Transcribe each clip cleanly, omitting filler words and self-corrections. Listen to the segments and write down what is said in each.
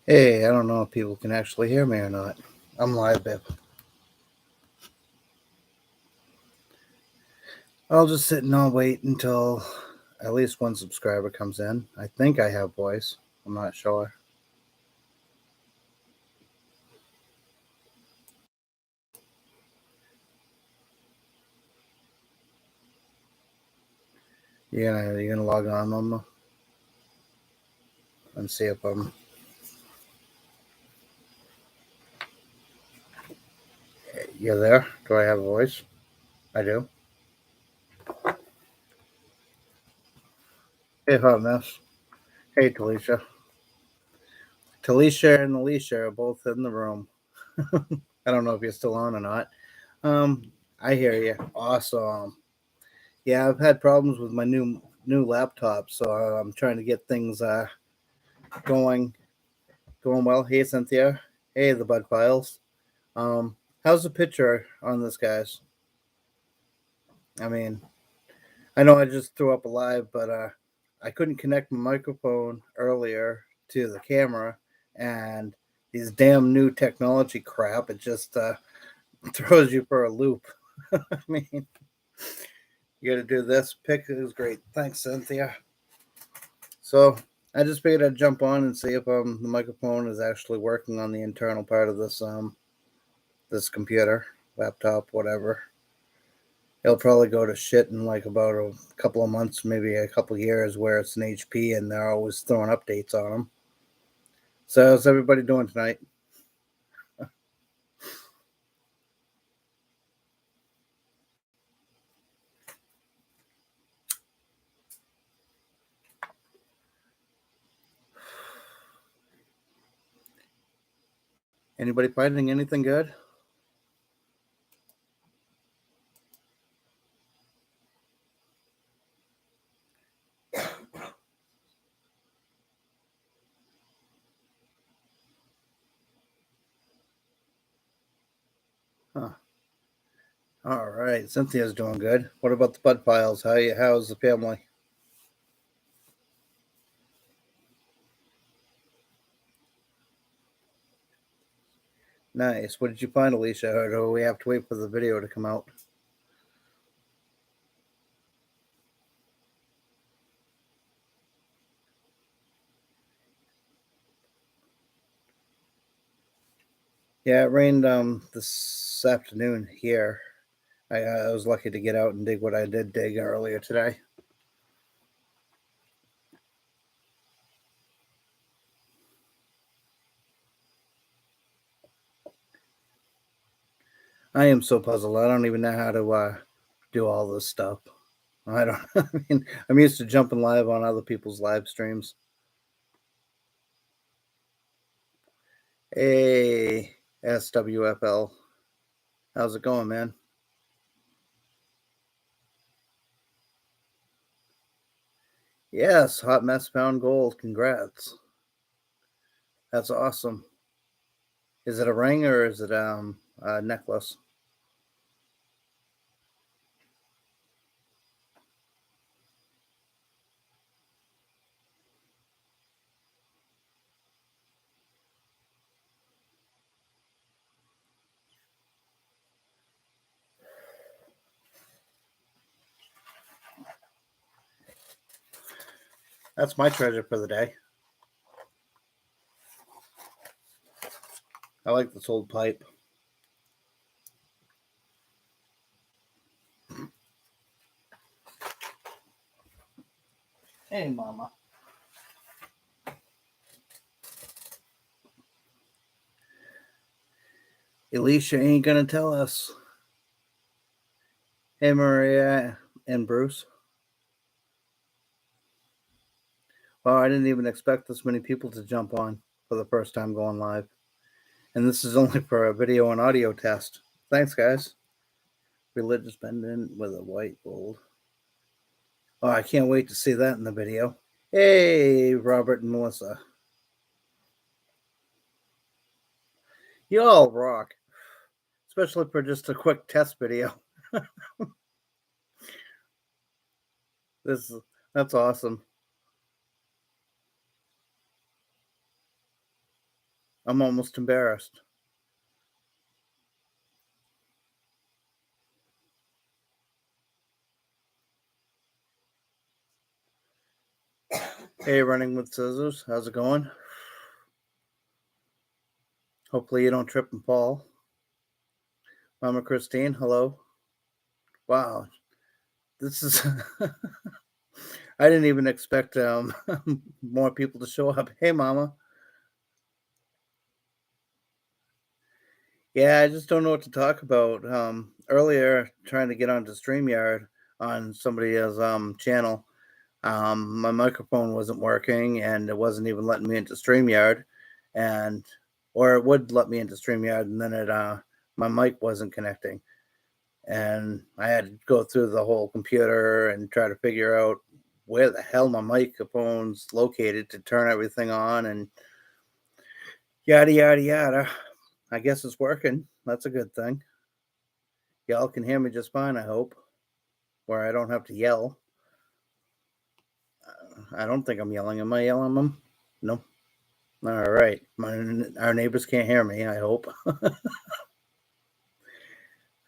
Hey, I don't know if people can actually hear me or not. I'm live, babe. I'll just sit and I'll wait until at least one subscriber comes in. I think I have voice. I'm not sure. You gonna log on, Mama, and see if I'm. You're there? Do I have a voice? I do. Hey, hot mess. Hey, Talisha. Talisha and Alicia are both in the room. I don't know if you're still on or not. I hear you. Awesome. Yeah, I've had problems with my new laptop, so I'm trying to get things going going well. Hey, Cynthia. Hey, the Bud Files. How's the picture on this, guys? I mean, I know I just threw up a live, but I couldn't connect my microphone earlier to the camera, and these damn new technology crap, it just throws you for a loop. I mean, you got to do this. Pick is great. Thanks, Cynthia. So I just figured I'd jump on and see if the microphone is actually working on the internal part of this computer, laptop, whatever. It'll probably go to shit in like about a couple of months, maybe a couple of years, where it's an HP and they're always throwing updates on them. So, how's everybody doing tonight? Anybody finding anything good? Huh. All right, Cynthia's doing good. What about the Bud Files? How's the family? Nice. What did you find, Alicia? Or do we have to wait for the video to come out? Yeah, it rained this afternoon here. I was lucky to get out and dig what I did dig earlier today. I am so puzzled. I don't even know how to do all this stuff. I don't. I mean, I'm used to jumping live on other people's live streams. Hey, SWFL, how's it going, man? Yes, Hot Mess found gold. Congrats. That's awesome. Is it a ring or is it a necklace? That's my treasure for the day. I like this old pipe. Hey, mama. Alicia ain't gonna tell us. Hey, Maria and Bruce. Wow, I didn't even expect this many people to jump on for the first time going live. And this is only for a video and audio test. Thanks, guys. Religious pendant with a white gold. Oh, I can't wait to see that in the video. Hey, Robert and Melissa. You all rock, especially for just a quick test video. This That's awesome. I'm almost embarrassed. Hey, Running with Scissors, how's it going? Hopefully you don't trip and fall. Mama Christine, hello. Wow, this is. I didn't even expect more people to show up. Hey, Mama. Yeah, I just don't know what to talk about. Earlier, trying to get onto StreamYard on somebody's channel, my microphone wasn't working, and it wasn't even letting me into StreamYard, and or it would let me into StreamYard, and then it my mic wasn't connecting, and I had to go through the whole computer and try to figure out where the hell my microphone's located to turn everything on, and yada yada yada. I guess it's working. That's a good thing. Y'all can hear me just fine, I hope, where I don't have to yell. I don't think I'm yelling. Am I yelling them? No. All right. Our neighbors can't hear me, I hope.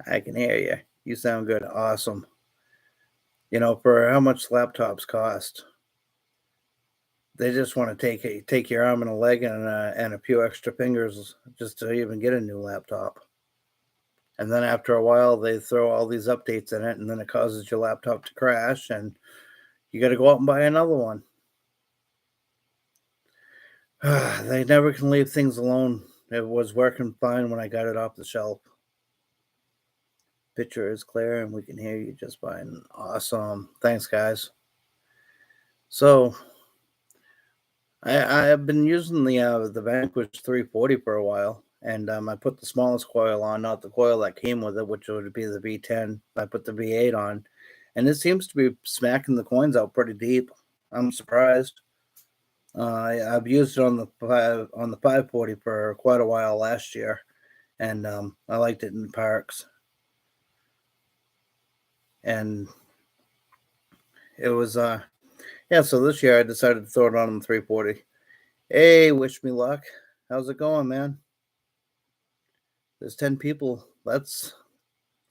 I can hear you. You sound good. Awesome. You know, for how much laptops cost, they just want to take your arm and a leg and a few extra fingers just to even get a new laptop. And then after a while, they throw all these updates in it, and then it causes your laptop to crash, and you got to go out and buy another one. They never can leave things alone. It was working fine when I got it off the shelf. Picture is clear and we can hear you just fine. Awesome. Thanks, guys. So I have been using the Vanquish 340 for a while, and I put the smallest coil on, not the coil that came with it, which would be the V10. I put the V8 on, and it seems to be smacking the coins out pretty deep. I'm surprised. I've used it on the 540 for quite a while last year, and I liked it in parks. And it was yeah. So this year I decided to throw it on the 340. Hey, wish me luck. How's it going, man? There's 10 people. That's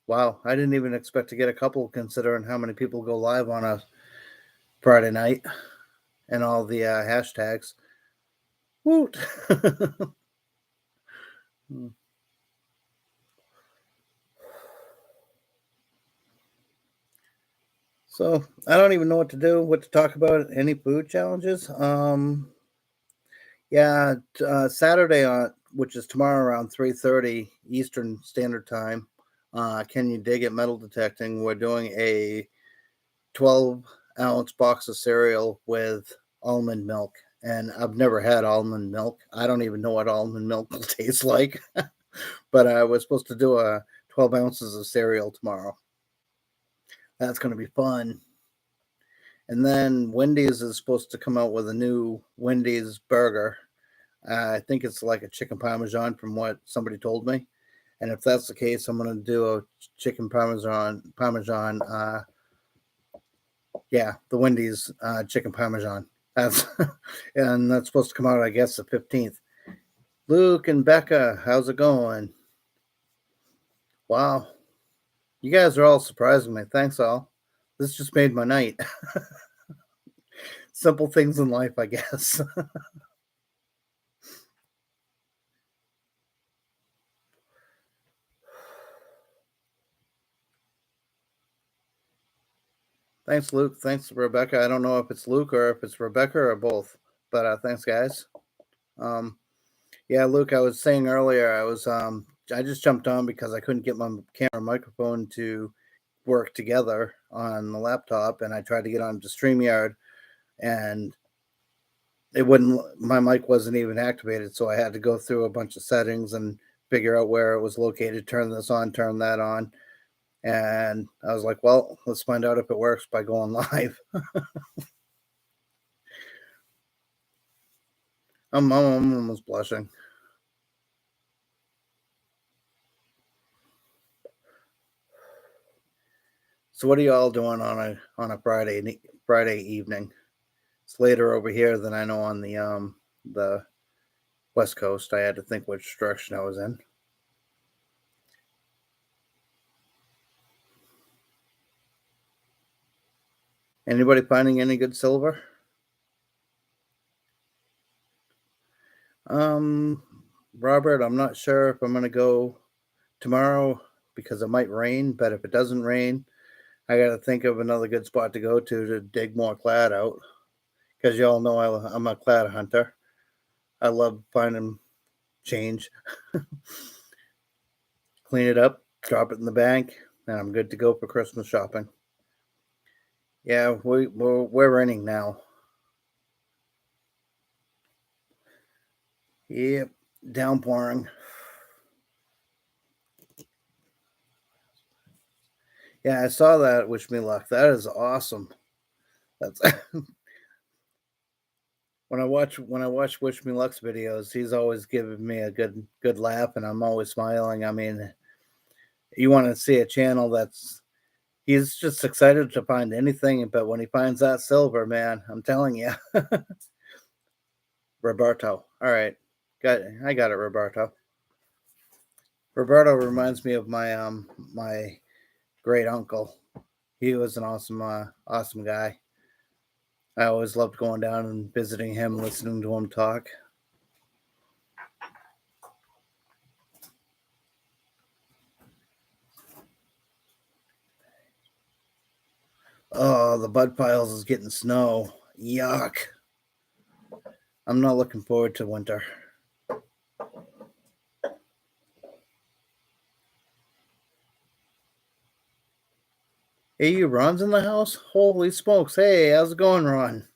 wow. I didn't even expect to get a couple, considering how many people go live on a Friday night and all the hashtags. Woot. So I don't even know what to do, what to talk about. Any food challenges? Yeah, Saturday on, which is tomorrow around 3:30 Eastern Standard Time. Can you dig it? Metal detecting. We're doing a 12-ounce box of cereal with almond milk, and I've never had almond milk. I don't even know what almond milk will taste like. But I was supposed to do a 12 ounces of cereal tomorrow. That's going to be fun. And then Wendy's is supposed to come out with a new Wendy's burger. I think it's like a chicken parmesan from what somebody told me. And if that's the case, I'm going to do a chicken parmesan. Yeah, the Wendy's chicken parmesan. That's and that's supposed to come out, I guess, the 15th. Luke and Becca, how's it going? Wow, you guys are all surprising me. Thanks, all. This just made my night. Simple things in life, I guess. Thanks, Luke. Thanks, Rebecca. I don't know if it's Luke or if it's Rebecca or both, but thanks, guys. Um, yeah, Luke, I was saying earlier, I just jumped on because I couldn't get my camera microphone to work together on the laptop, and I tried to get onto StreamYard, and it wouldn't. My mic wasn't even activated, so I had to go through a bunch of settings and figure out where it was located. Turn this on, turn that on, and I was like, "Well, let's find out if it works by going live." I'm almost blushing. So, what are you all doing on a Friday evening? It's later over here than I know on the West Coast. I had to think which direction I was in. Anybody finding any good silver? Robert, I'm not sure if I'm going to go tomorrow because it might rain, but if it doesn't rain, I got to think of another good spot to go to dig more clad out because y'all know I'm a clad hunter. I love finding change, clean it up, drop it in the bank, and I'm good to go for Christmas shopping. Yeah, we're raining now. Yep, downpouring. Yeah, I saw that. Wish me luck. That is awesome. That's when I watch Wish Me Luck's videos. He's always giving me a good laugh, and I'm always smiling. I mean, you want to see a channel that's he's just excited to find anything, but when he finds that silver, man, I'm telling you, Roberto. All right, I got it, Roberto. Roberto reminds me of my great uncle. He was an awesome guy. I always loved going down and visiting him, listening to him talk. Oh, the bud piles is getting snow. Yuck. I'm not looking forward to winter. Hey, you, Ron's in the house? Holy smokes. Hey, how's it going, Ron?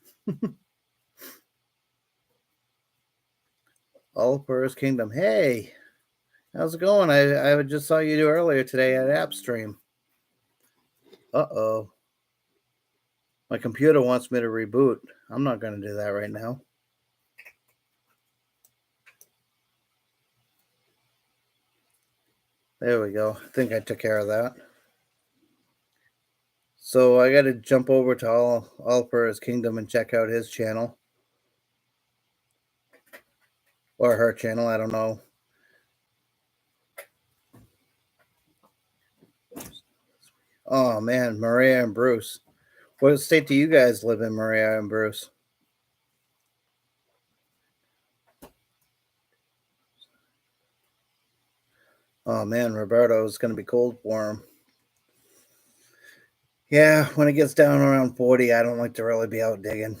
Oliver's Kingdom. Hey, how's it going? I just saw you earlier today at AppStream. Uh-oh. My computer wants me to reboot. I'm not going to do that right now. There we go. I think I took care of that. So I got to jump over to Oliver's Kingdom and check out his channel. Or her channel, I don't know. Oh, man, Maria and Bruce. What state do you guys live in, Maria and Bruce? Oh, man, Roberto's going to be cold for him. Yeah, when it gets down around 40, I don't like to really be out digging.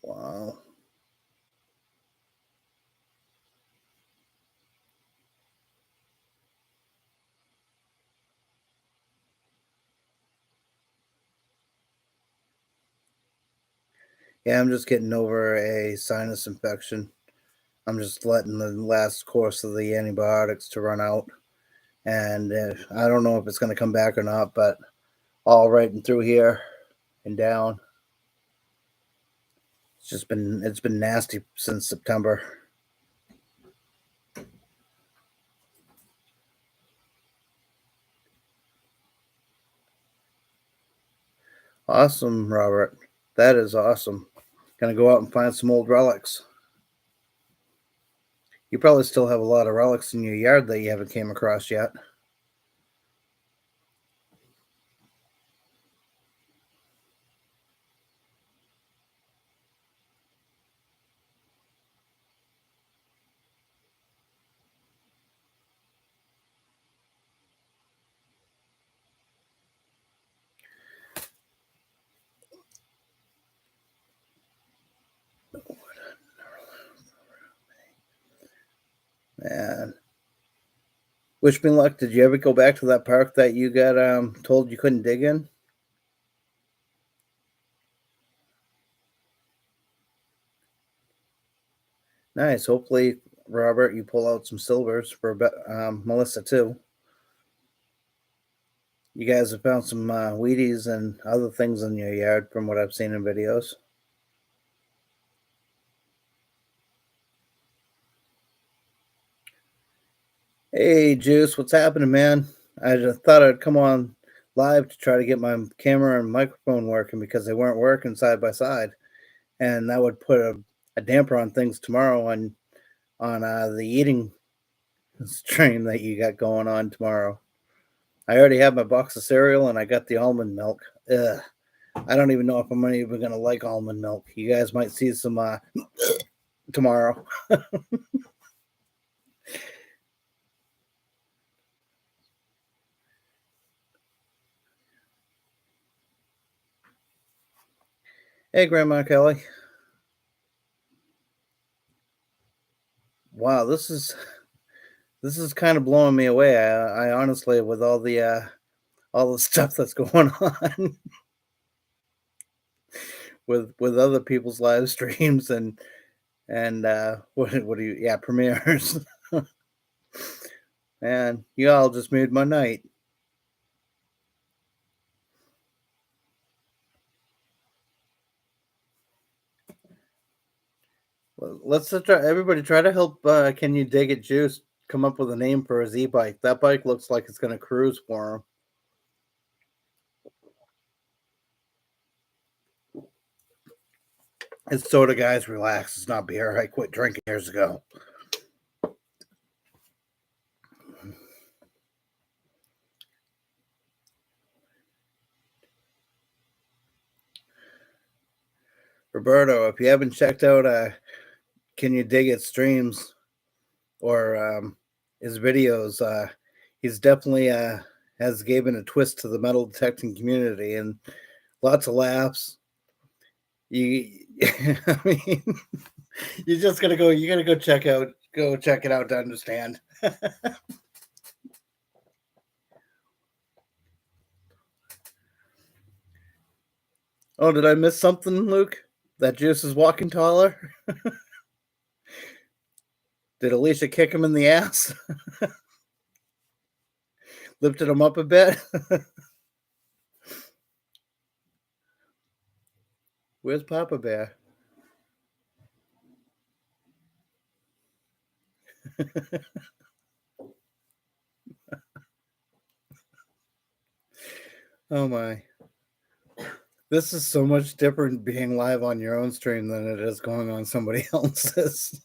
Wow. Yeah, I'm just getting over a sinus infection. I'm just letting the last course of the antibiotics to run out. And I don't know if it's going to come back or not, but all right and through here and down. It's been nasty since September. Awesome, Robert. That is awesome. Gonna go out and find some old relics. You probably still have a lot of relics in your yard that you haven't came across yet. Man, wish me luck. Did you ever go back to that park that you got told you couldn't dig in? Nice. Hopefully, Robert, you pull out some silvers for Melissa too. You guys have found some Wheaties and other things in your yard from what I've seen in videos. Hey, Juice, what's happening, man? I just thought I'd come on live to try to get my camera and microphone working because they weren't working side by side, and that would put a damper on things tomorrow on the eating stream that you got going on tomorrow. I already have my box of cereal and I got the almond milk. Ugh. I don't even know if I'm even gonna like almond milk. You guys might see some tomorrow. Hey, Grandma Kelly. Wow, this is kind of blowing me away. I honestly, with all the stuff that's going on with other people's live streams and what do you premieres. Man, you all just made my night. Let's try, everybody try to help Can You Dig It Juice come up with a name for his e-bike. That bike looks like it's going to cruise for him. It's soda, guys. Relax. It's not beer. I quit drinking years ago. Roberto, if you haven't checked out Can You Dig It streams or his videos, he's definitely has given a twist to the metal detecting community and lots of laughs. I mean, you just gotta go. You gotta go check it out to understand. Oh, did I miss something, Luke? That Juice is walking taller? Did Alicia kick him in the ass? Lifted him up a bit? Where's Papa Bear? Oh my. This is so much different being live on your own stream than it is going on somebody else's.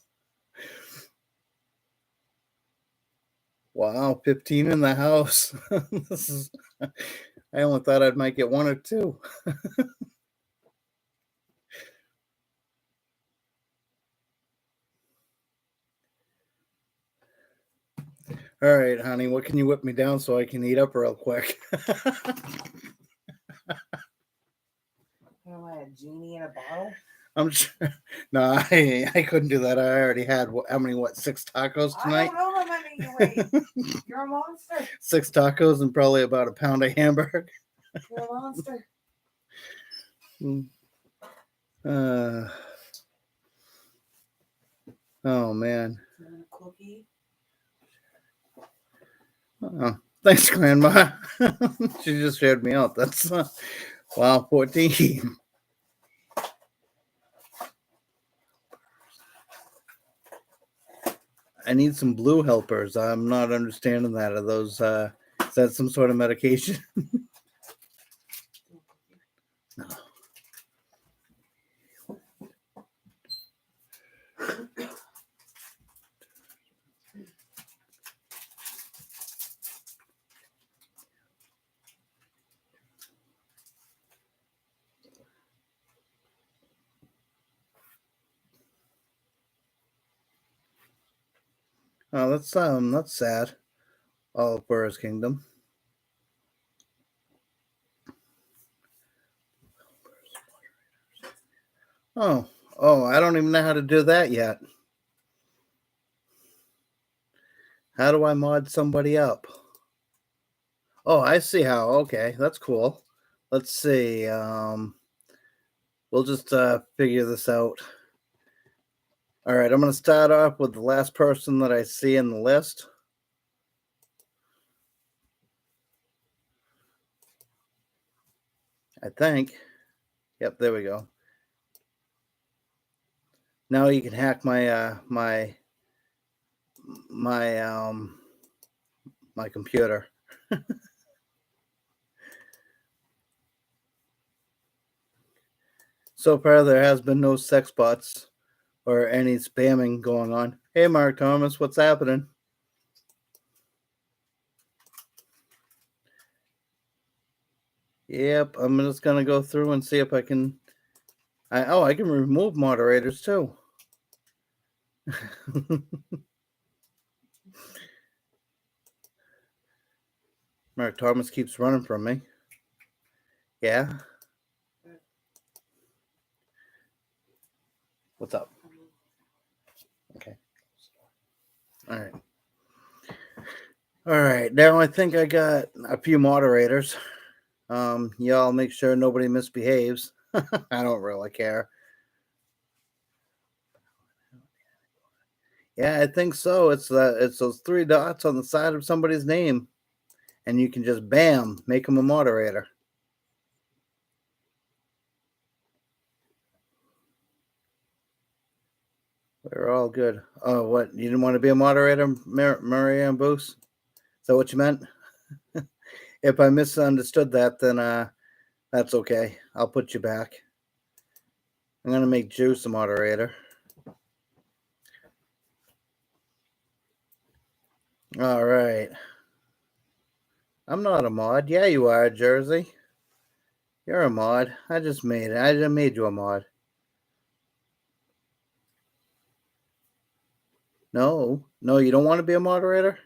Wow, 15 in the house. This is I only thought I might get one or two. All right, honey, what can you whip me down so I can eat up real quick? A genie in a bottle? I'm sure. No, I couldn't do that. I already had how many? 6 tacos tonight? I don't know how many you weigh. You're a monster. 6 tacos and probably about a pound of hamburger. You're a monster. Oh man. Cookie. Oh, thanks, Grandma. She just shared me out. That's wow, 14. I need some blue helpers. I'm not understanding that. Are those is that some sort of medication? No. Oh, that's sad. All for his kingdom. Oh, I don't even know how to do that yet. How do I mod somebody up? Oh, I see how. Okay, that's cool. Let's see. We'll just figure this out. All right, I'm going to start off with the last person that I see in the list. I think. Yep, there we go. Now you can hack my my computer. So far, there has been no sex bots or any spamming going on. Hey, Mark Thomas, what's happening? Yep, I'm just gonna go through and see if I can. I can remove moderators too. Mark Thomas keeps running from me. Yeah. What's up? Okay. All right. All right. Now I think I got a few moderators. Y'all make sure nobody misbehaves. I don't really care. Yeah, I think so. It's those three dots on the side of somebody's name, and you can just bam, make them a moderator. We're all good. Oh, what? You didn't want to be a moderator, Maria Boost? Is that what you meant? If I misunderstood that, then that's okay. I'll put you back. I'm gonna make Juice a moderator. All right. I'm not a mod. Yeah, you are, Jersey. You're a mod. I just made it. I just made you a mod. No, you don't want to be a moderator?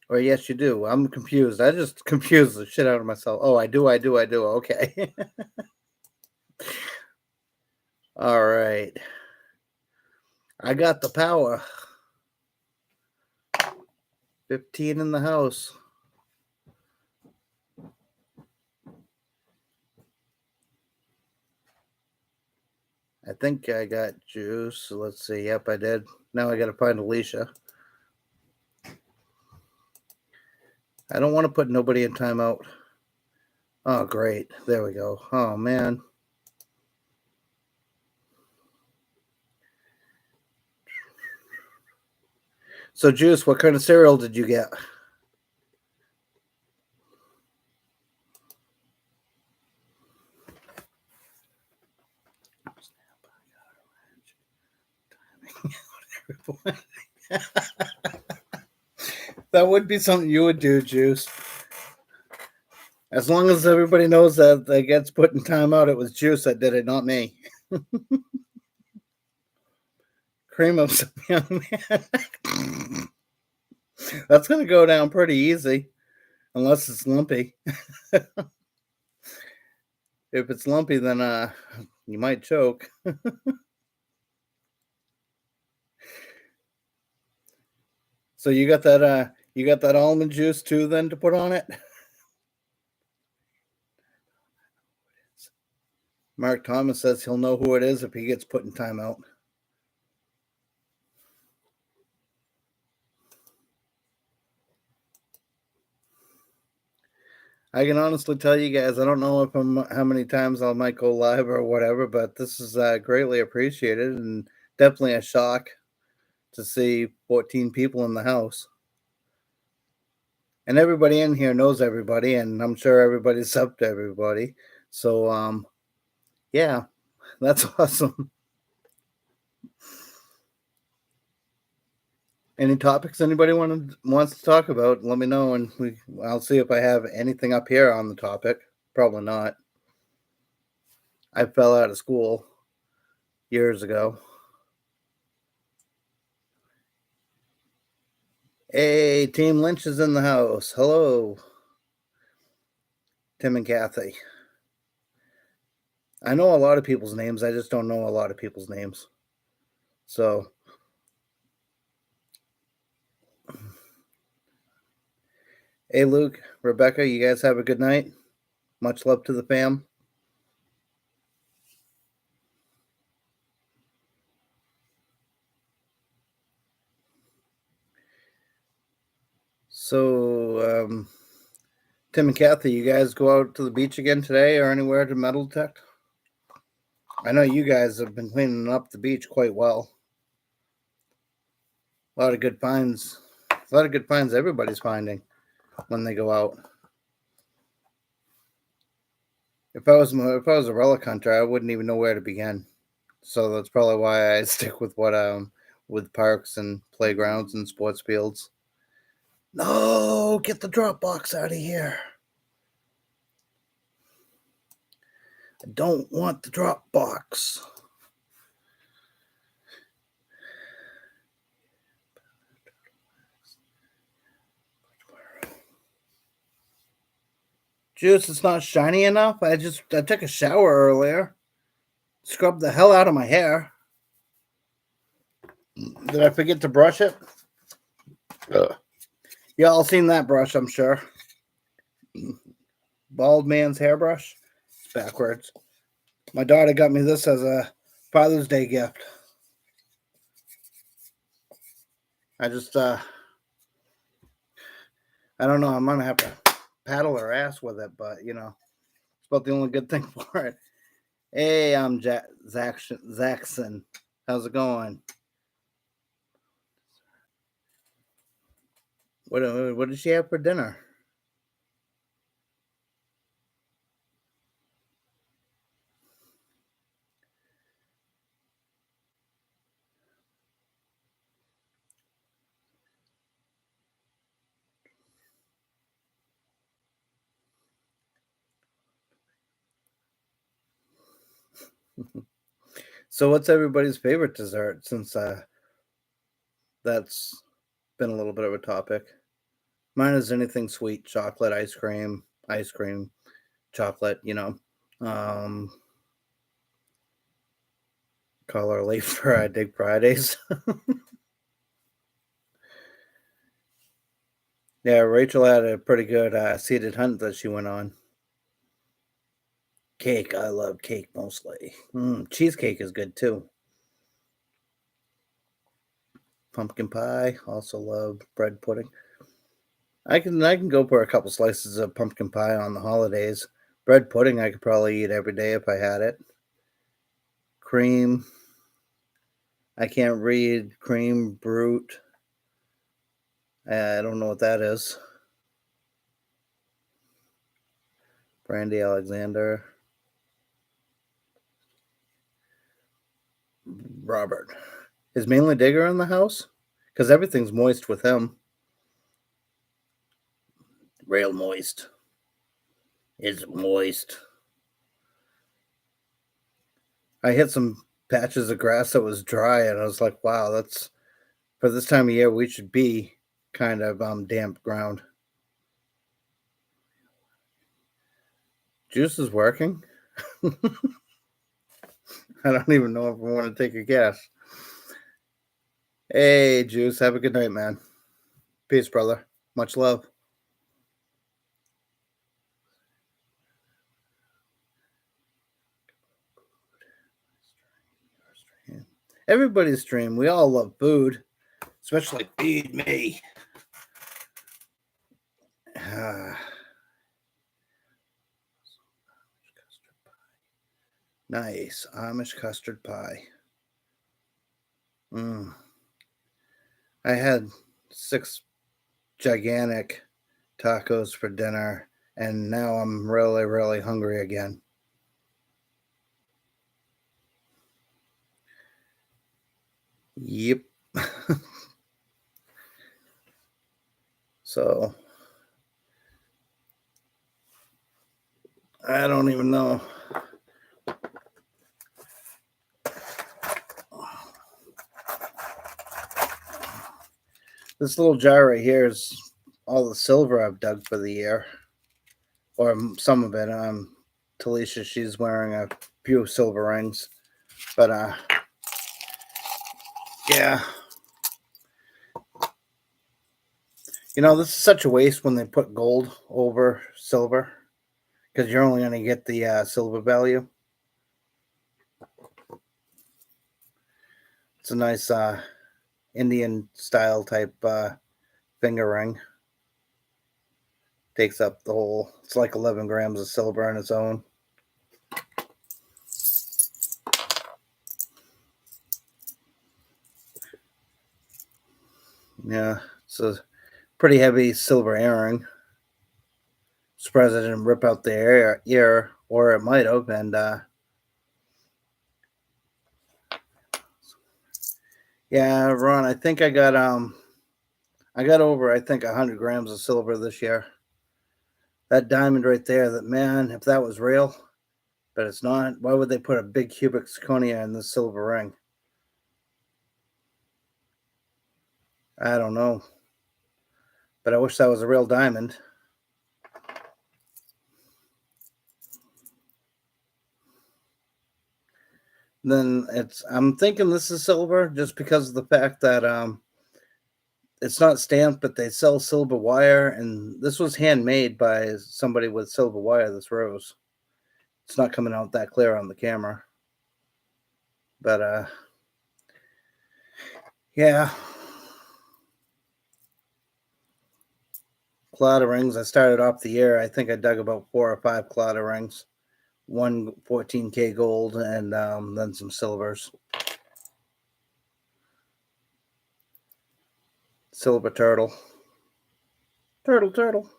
Or yes, you do. I'm confused. I just confused the shit out of myself. Oh, I do. Okay. All right. I got the power. 15 in the house. I think I got Juice. Let's see. Yep, I did. Now I got to find Alicia. I don't want to put nobody in timeout. Oh, great. There we go. Oh, man. So, Juice, what kind of cereal did you get? That would be something you would do, Juice. As long as everybody knows that it gets put in timeout, it was Juice that did it, not me. Cream of some young man. That's going to go down pretty easy, unless it's lumpy. If it's lumpy, then you might choke. So you got that almond juice too, then, to put on it. Mark Thomas says he'll know who it is if he gets put in timeout. I can honestly tell you guys, I don't know if how many times I might go live or whatever, but this is greatly appreciated and definitely a shock to see 14 people in the house. And everybody in here knows everybody, and I'm sure everybody's up to everybody. So, yeah, that's awesome. Any topics anybody wants to talk about? Let me know, and I'll see if I have anything up here on the topic. Probably not. I fell out of school years ago. Hey, Team Lynch is in the house. Hello, Tim and Kathy. I know a lot of people's names. I just don't know a lot of people's names. So, hey, Luke, Rebecca, you guys have a good night. Much love to the fam. So, Tim and Kathy, you guys go out to the beach again today or anywhere to metal detect? I know you guys have been cleaning up the beach quite well. A lot of good finds. A lot of good finds everybody's finding when they go out. If I was a relic hunter, I wouldn't even know where to begin. So that's probably why I stick with what with parks and playgrounds and sports fields. No, get the drop box out of here. I don't want the drop box. Juice, it's not shiny enough. I took a shower earlier. Scrubbed the hell out of my hair. Did I forget to brush it? Y'all seen that brush, I'm sure. Bald man's hairbrush. It's backwards. My daughter got me this as a Father's Day gift. I don't know. I'm gonna have to paddle her ass with it, but it's about the only good thing for it. Hey, I'm Zaxon. How's it going? What did she have for dinner? So what's everybody's favorite dessert since that's been a little bit of a topic? Mine is anything sweet, chocolate, ice cream, chocolate, call her late Friday Fridays. Yeah, Rachel had a pretty good seated hunt that she went on. Cake, I love cake mostly. Cheesecake is good too. Pumpkin pie, also love bread pudding. I can go for a couple slices of pumpkin pie on the holidays. Bread pudding I could probably eat every day if I had it. Cream, I can't read cream brute. I don't know what that is. Brandy Alexander. Robert. Is Mainly Digger in the house? Because everything's moist with him. Real moist. It's moist. I hit some patches of grass that was dry, and I was like, wow, that's for this time of year, we should be kind of damp ground. Juice is working. I don't even know if I want to take a guess. Hey, Juice, have a good night, man. Peace, brother. Much love. Everybody's stream. We all love food, especially feed me. Nice Amish custard pie. I had 6 gigantic tacos for dinner, and now I'm really, really hungry again. Yep. So I don't even know. This little jar right here is all the silver I've dug for the year, or some of it. Talisha, she's wearing a few silver rings, but yeah. This is such a waste when they put gold over silver, because you're only going to get the silver value. It's a nice Indian style type finger ring. Takes up the whole, it's like 11 grams of silver on its own. Yeah, it's a pretty heavy silver earring. Surprised I didn't rip out the ear or it might have. And yeah, Ron, I think I got over, I think, 100 grams of silver this year. That diamond right there, that, man, if that was real, but it's not, why would they put a big cubic zirconia in the silver ring? I don't know. But I wish that was a real diamond. Then I'm thinking this is silver just because of the fact that it's not stamped, but they sell silver wire, and this was handmade by somebody with silver wire, this rose. It's not coming out that clear on the camera. But yeah. Cloud of rings. I started off the year, I think I dug about 4 or 5 cloud of rings. One 14K gold, and then some silvers. Silver turtle. Turtle.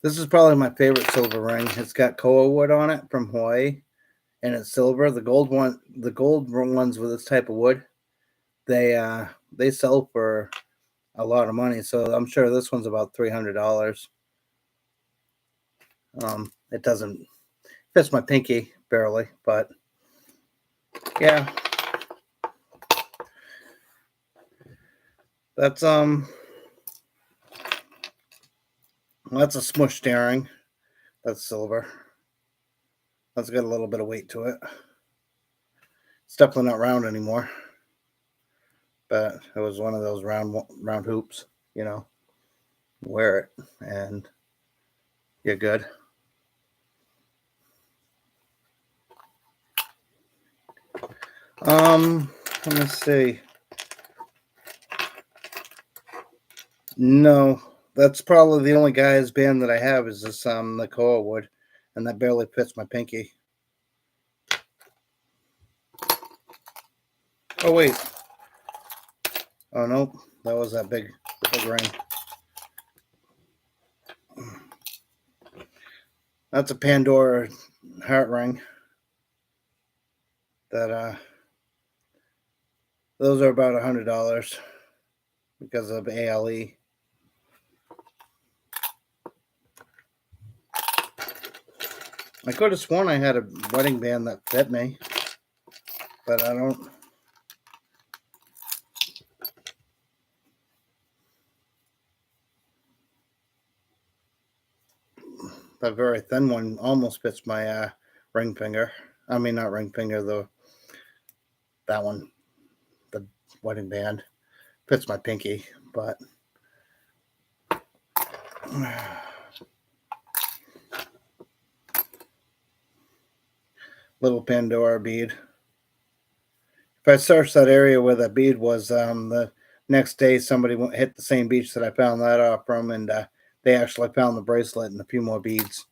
This is probably my favorite silver ring. It's got koa wood on it from Hawaii, and it's silver. The gold ones with this type of wood, they sell for a lot of money. So I'm sure this one's about $300. It doesn't fits my pinky barely, but yeah. That's a smushed earring. That's silver. That's got a little bit of weight to it. It's definitely not round anymore. But it was one of those round hoops, you know. Wear it and you're good. Let me see. No, that's probably the only guy's band that I have is this the koa wood, and that barely fits my pinky. Oh wait. Oh no, that was the big ring. That's a Pandora heart ring. That those are about $100 because of ALE. I could have sworn I had a wedding band that fit me, but I don't. That very thin one almost fits my ring finger. I mean, not ring finger, that one, the wedding band, fits my pinky, but little Pandora bead. If I searched that area where that bead was, the next day somebody hit the same beach that I found that off from, and they actually found the bracelet and a few more beads.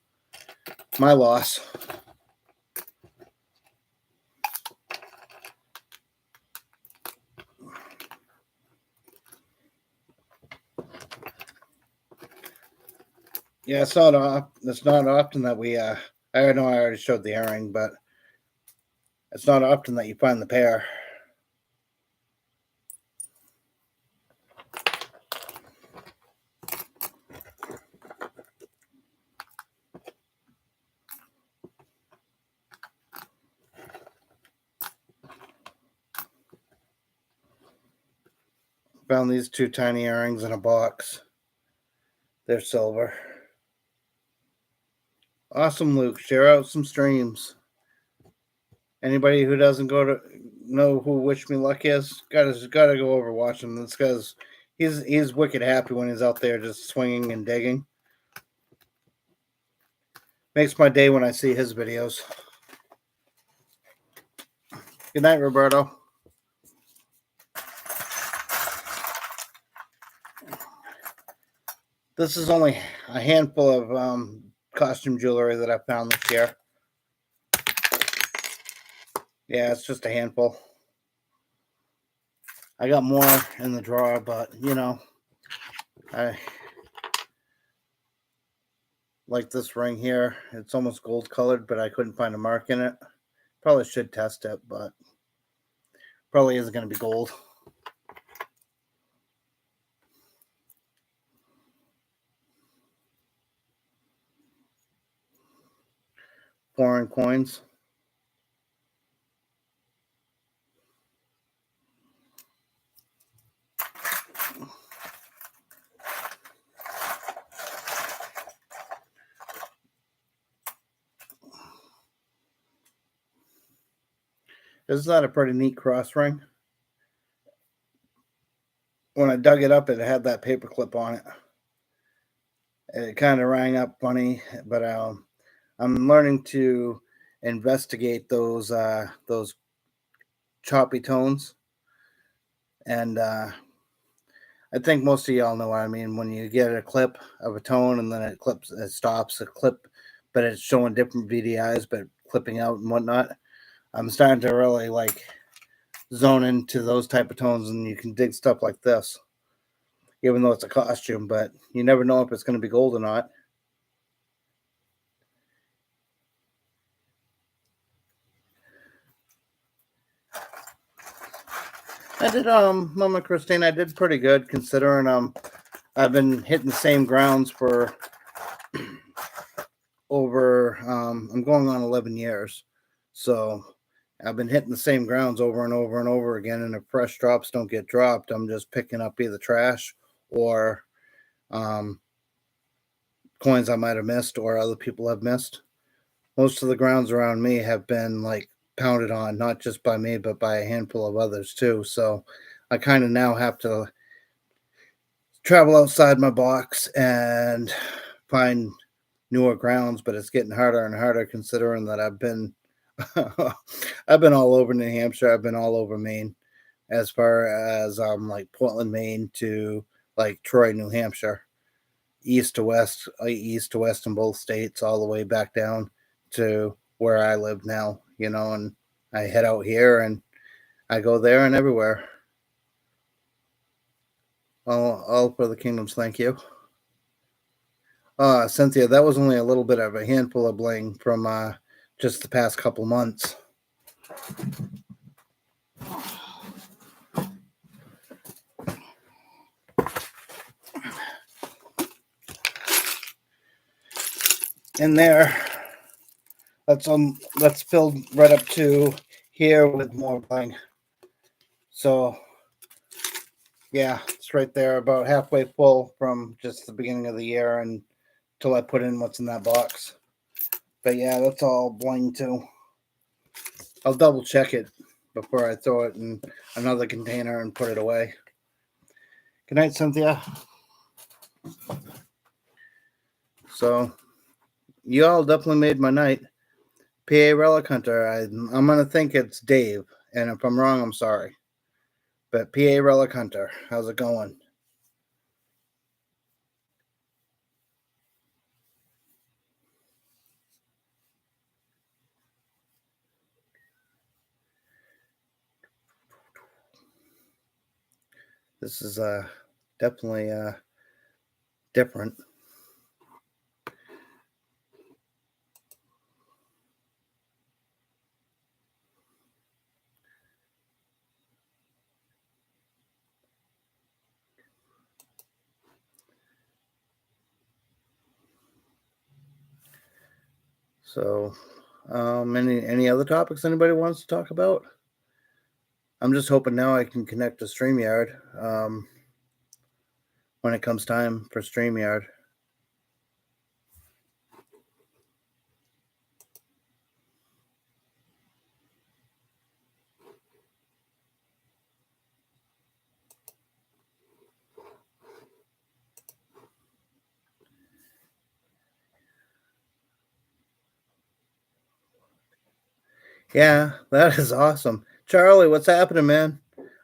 My loss. Yeah, it's not often that we I know I already showed the earring, but it's not often that you find the pair. Found these 2 tiny earrings in a box. They're silver. Awesome, Luke. Share out some streams. Anybody who doesn't know who Wish Me Luck is, gotta go over watch him. This guy's he's wicked happy when he's out there just swinging and digging. Makes my day when I see his videos. Good night, Roberto. This is only a handful of costume jewelry that I found this year. Yeah, it's just a handful. I got more in the drawer, but you know, I like this ring here. It's almost gold colored, but I couldn't find a mark in it. Probably should test it, but probably isn't going to be gold. Foreign coins. Isn't that a pretty neat cross ring? When I dug it up, it had that paper clip on it. It kind of rang up funny, but I'm learning to investigate those choppy tones, and I think most of y'all know what I mean. When you get a clip of a tone and then it stops a clip, but it's showing different VDIs, but clipping out and whatnot. I'm starting to really like zone into those type of tones, and you can dig stuff like this, even though it's a costume, but you never know if it's going to be gold or not. I did, Mama Christine, I did pretty good considering I've been hitting the same grounds for over I'm going on 11 years. So I've been hitting the same grounds over and over and over again, and if fresh drops don't get dropped, I'm just picking up either trash or coins I might have missed or other people have missed. Most of the grounds around me have been like pounded on, not just by me, but by a handful of others too. So I kind of now have to travel outside my box and find newer grounds, but it's getting harder and harder considering that I've been I've been all over New Hampshire. I've been all over Maine, as far as like Portland, Maine to like Troy, New Hampshire, east to west in both states, all the way back down to where I live now, you know, and I head out here and I go there and everywhere. All for the kingdoms, thank you. Cynthia, that was only a little bit of a handful of bling from just the past couple months. In there, that's filled right up to here with more bling. So yeah, it's right there, about halfway full from just the beginning of the year and till I put in what's in that box. But yeah, that's all bling too. I'll double check it before I throw it in another container and put it away. Good night, Cynthia. So you all definitely made my night. PA Relic Hunter, I'm going to think it's Dave. And if I'm wrong, I'm sorry. But PA Relic Hunter, how's it going? This is definitely different. So, any other topics anybody wants to talk about? I'm just hoping now I can connect to StreamYard when it comes time for StreamYard. Yeah, that is awesome. Charlie, what's happening, man?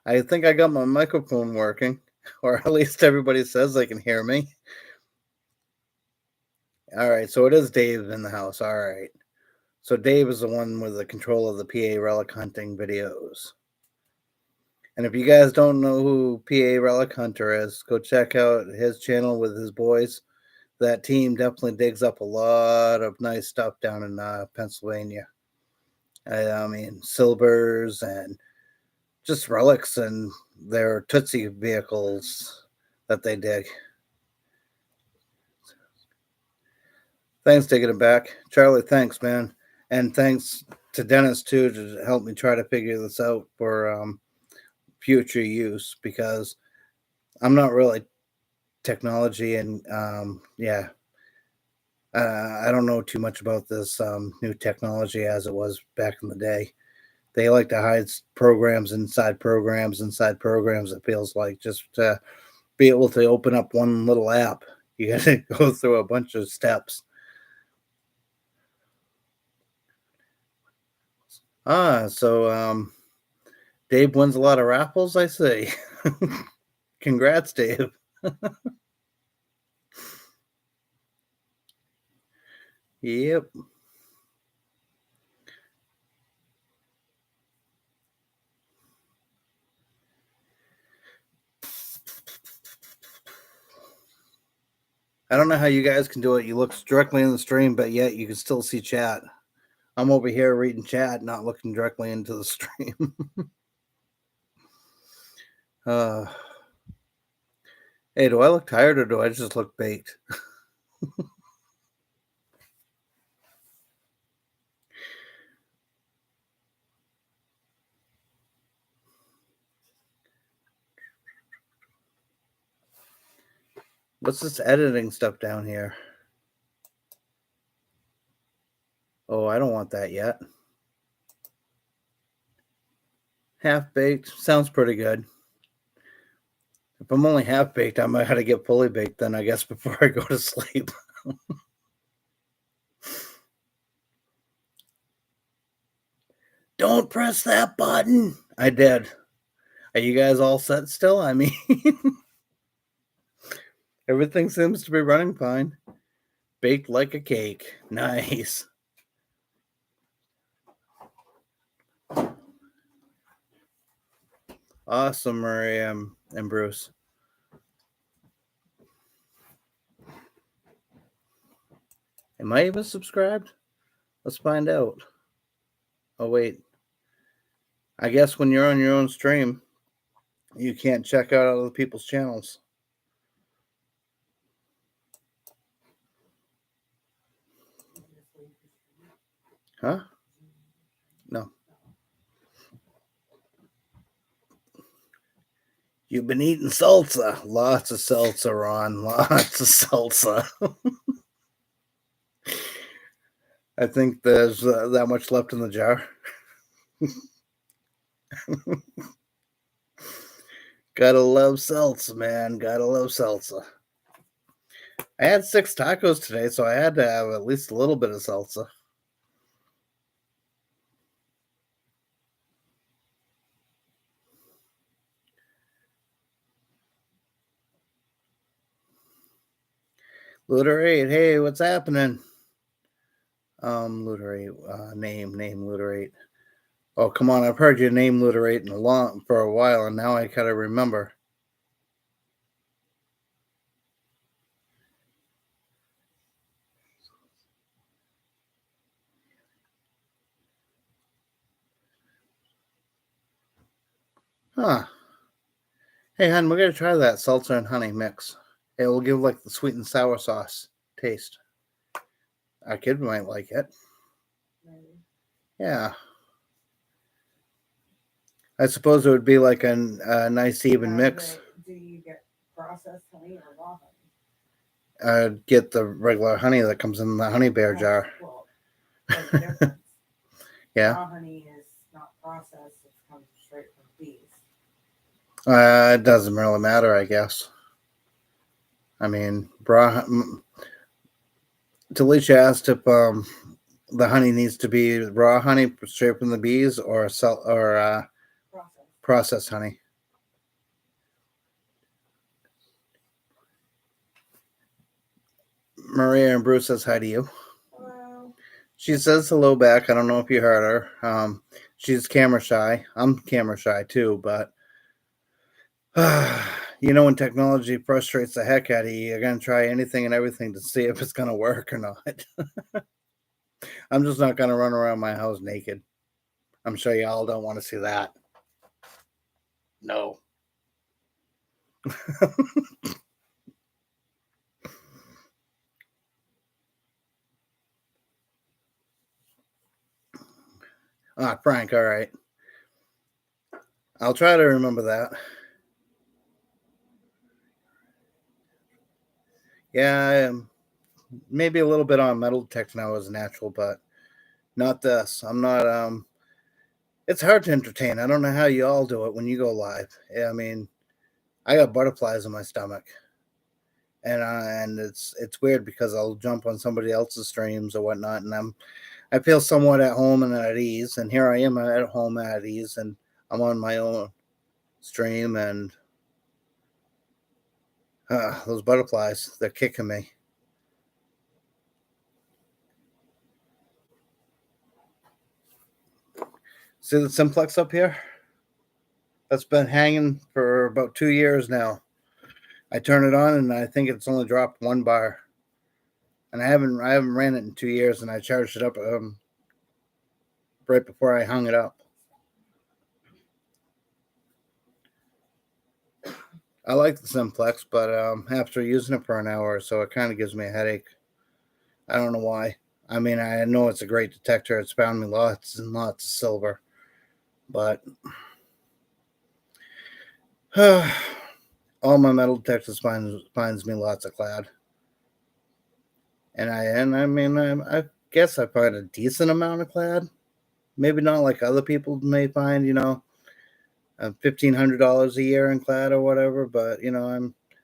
I think I got my microphone working, or at least everybody says they can hear me. All right, so it is Dave in the house. All right. So Dave is the one with the control of the PA Relic hunting videos. And if you guys don't know who PA Relic Hunter is, go check out his channel with his boys. That team definitely digs up a lot of nice stuff down in Pennsylvania. I mean, silvers and just relics and their Tootsie vehicles that they dig. Thanks, taking it back. Charlie, thanks, man. And thanks to Dennis, too, to help me try to figure this out for future use, because I'm not really technology and, I don't know too much about this new technology as it was back in the day. They like to hide programs inside programs inside programs, it feels like, just to be able to open up one little app. You got to go through a bunch of steps. So Dave wins a lot of raffles, I see. Congrats, Dave. Yep. I don't know how you guys can do it. You look directly in the stream, but yet you can still see chat. I'm over here reading chat, not looking directly into the stream. Hey, do I look tired or do I just look baked? What's this editing stuff down here? Oh, I don't want that yet. Half baked sounds pretty good. If I'm only half baked, I might have to get fully baked then, I guess, before I go to sleep. Don't press that button. I did. Are you guys all set still? I mean, everything seems to be running fine. Baked like a cake. Nice. Awesome, Maria and Bruce. Am I even subscribed? Let's find out. Oh, wait. I guess when you're on your own stream, you can't check out other people's channels. Huh? No. You've been eating salsa. Lots of salsa, Ron. Lots of salsa. I think there's that much left in the jar. Gotta love salsa, man. Gotta love salsa. I had 6 tacos today, so I had to have at least a little bit of salsa. Looter 8, hey, what's happening? Looter 8, name Looter 8. Oh, come on, I've heard your name Looter 8 for a while, and now I gotta remember. Huh. Hey, hon, we're gonna try that salsa and honey mix. It will give like the sweet and sour sauce taste. Our kid might like it. Maybe. Yeah. I suppose it would be like a nice even mix. Do you get processed honey or raw honey? I'd get the regular honey that comes in the honey bear jar. Well, there's a difference. Yeah. Raw honey is not processed; it comes straight from bees. It doesn't really matter, I guess. I mean, Delisha asked if the honey needs to be raw honey straight from the bees or processed honey. Maria and Bruce says hi to you. Hello. She says hello back. I don't know if you heard her. She's camera shy. I'm camera shy too, but You know, when technology frustrates the heck out of you, you're gonna try anything and everything to see if it's gonna work or not. I'm just not gonna run around my house naked. I'm sure y'all don't want to see that. No. Frank, all right. I'll try to remember that. Yeah, maybe a little bit on metal detector now as natural, but not this. I'm not. It's hard to entertain. I don't know how you all do it when you go live. I mean, I got butterflies in my stomach, and it's weird because I'll jump on somebody else's streams or whatnot, and I feel somewhat at home and at ease. And here I am at home at ease, and I'm on my own stream, and those butterflies, they're kicking me. See the simplex up here? That's been hanging for about 2 years now. I turn it on and I think it's only dropped 1 bar. And I haven't ran it in 2 years, and I charged it up right before I hung it up. I like the simplex, but after using it for an hour or so, it kind of gives me a headache. I don't know why. I mean, I know it's a great detector. It's found me lots and lots of silver, but all my metal detectors finds me lots of clad. And I guess I find a decent amount of clad. Maybe not like other people may find, $1,500 a year in clad or whatever. But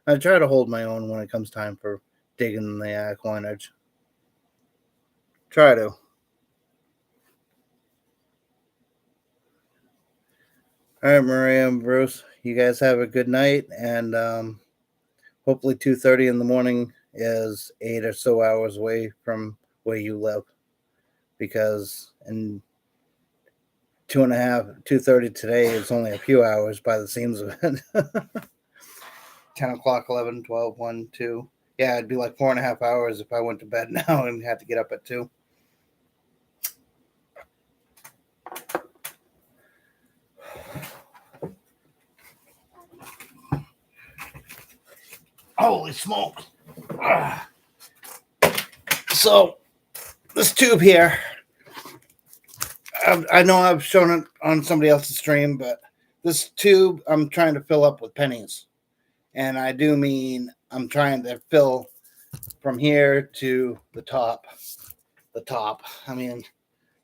I try to hold my own when it comes time for digging the coinage. Try to. All right, Maria and Bruce, you guys have a good night, and hopefully 2:30 in the morning is 8 or so hours away from where you live, because in 2:30 today is only a few hours by the seams of it. 10 o'clock, 11, 12, 1, 2. Yeah, it'd be like 4.5 hours if I went to bed now and had to get up at 2. Holy smokes. So, this tube here, I know I've shown it on somebody else's stream, but this tube I'm trying to fill up with pennies. And I do mean I'm trying to fill from here to the top. The top. I mean,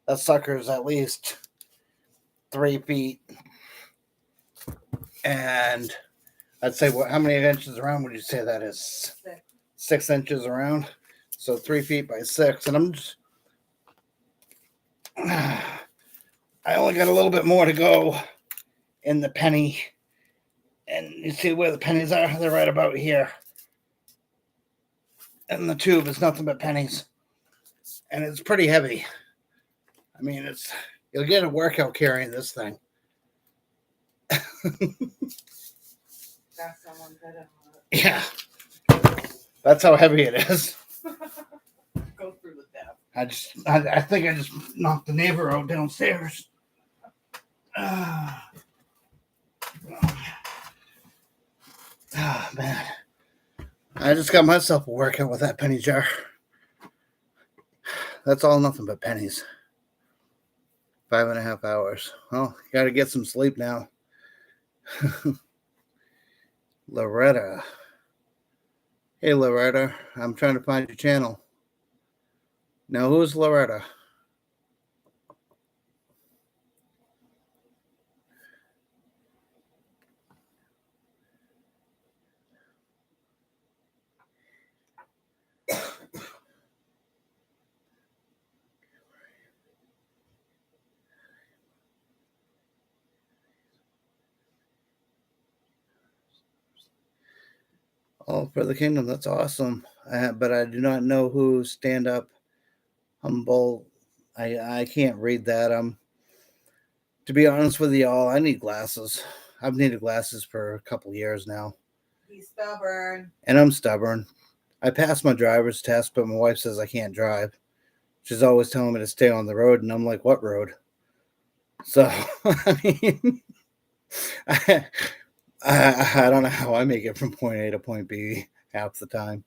that sucker is at least 3 feet. And I'd say, how many inches around would you say that is? 6 inches around. So 3 feet by 6. And I'm just, I only got a little bit more to go in the penny. And you see where the pennies are? They're right about here. And the tube is nothing but pennies. And it's pretty heavy. I mean, you'll get a workout carrying this thing. Yeah. That's how heavy it is. Go through the depth. I think I just knocked the neighbor out downstairs. Man. I just got myself a workout with that penny jar. That's all nothing but pennies. 5.5 hours. Well, got to get some sleep now. Loretta. Hey, Loretta. I'm trying to find your channel. Now, who's Loretta? All for the kingdom. That's awesome. But I do not know who Stand Up Humble. I can't read that. To be honest with y'all, I need glasses. I've needed glasses for a couple years now, He's stubborn. and I'm stubborn. I passed my driver's test, but my wife says I can't drive. She's always telling me to stay on the road, and I'm like, what road? So, I mean, I don't know how I make it from point A to point B half the time.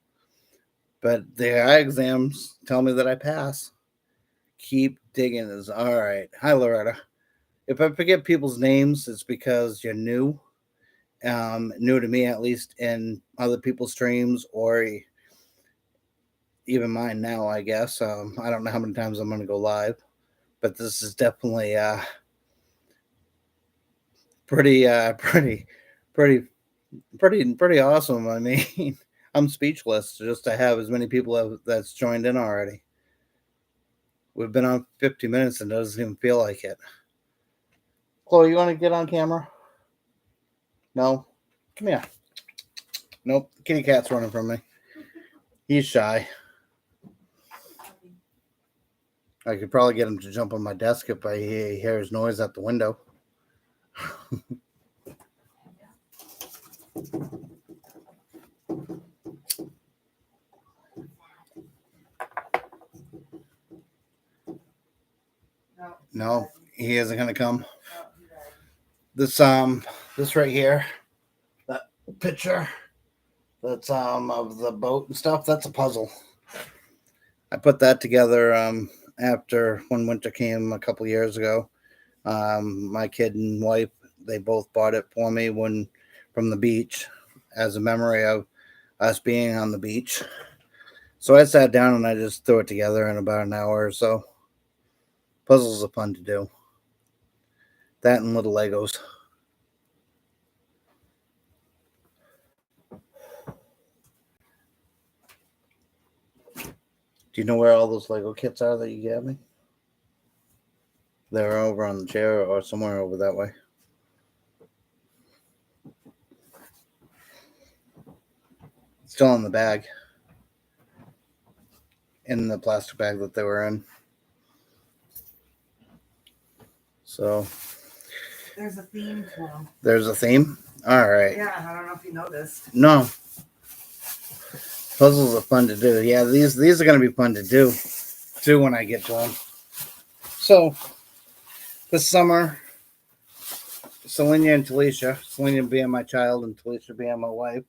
But the eye exams tell me that I pass. Keep digging is all right. Hi, Loretta. If I forget people's names, it's because you're new. New to me, at least, in other people's streams or even mine now, I guess. I don't know how many times I'm going to go live, but this is definitely pretty awesome. I mean, I'm speechless just to have as many people that's joined in already. We've been on 50 minutes and it doesn't even feel like it. Chloe, you want to get on camera? No? Come here. Nope. The kitty cat's running from me. He's shy. I could probably get him to jump on my desk if I hear his noise at the window. No, he isn't gonna come. This right here, that picture that's of the boat and stuff, that's a puzzle. I put that together after when winter came a couple years ago. My kid and wife, they both bought it for me from the beach as a memory of us being on the beach. So I sat down and I just threw it together in about an hour or so. Puzzles are fun to do. That and little Legos. Do you know where all those Lego kits are that you gave me? They're over on the chair or somewhere over that way. Still in the bag. In the plastic bag that they were in. So. There's a theme to them. There's a theme? All right. Yeah, I don't know if you noticed. No. Puzzles are fun to do. Yeah, these are going to be fun to do too when I get to them. So, this summer, Selena and Talisha, Selena being my child and Talisha being my wife,